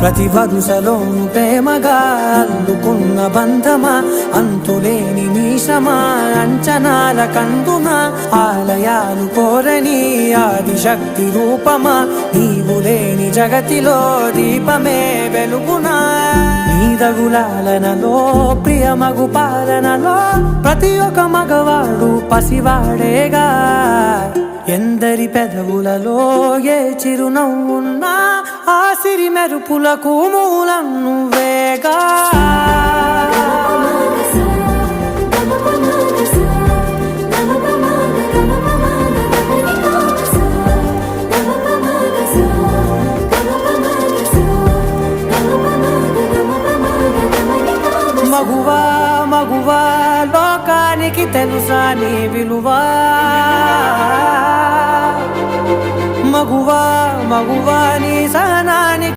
ప్రతి వరుసలోను ప్రేమగా అల్లుకున్న బంధమా, అంతులేని మీషమా, అంచనాల కందున ఆలయాలు కోరని ఆదిశక్తి రూపమా, నీవు లేని జగతిలో దీపమే వెలుగునా. నీదగులాలనలో ప్రియమగు పాలనలో ప్రతి ఒక్క మగవాడు పసివాడేగా. ఎందరి పెదవులలో ఏ చిరునవ్వున్నా ఆ సిరి మెరుపులకు మూలం నువ్వేగా. మగువా మగువా లోకానికి తెలుసా నీ విలువా. మగువా మగువా నీ సహనానికి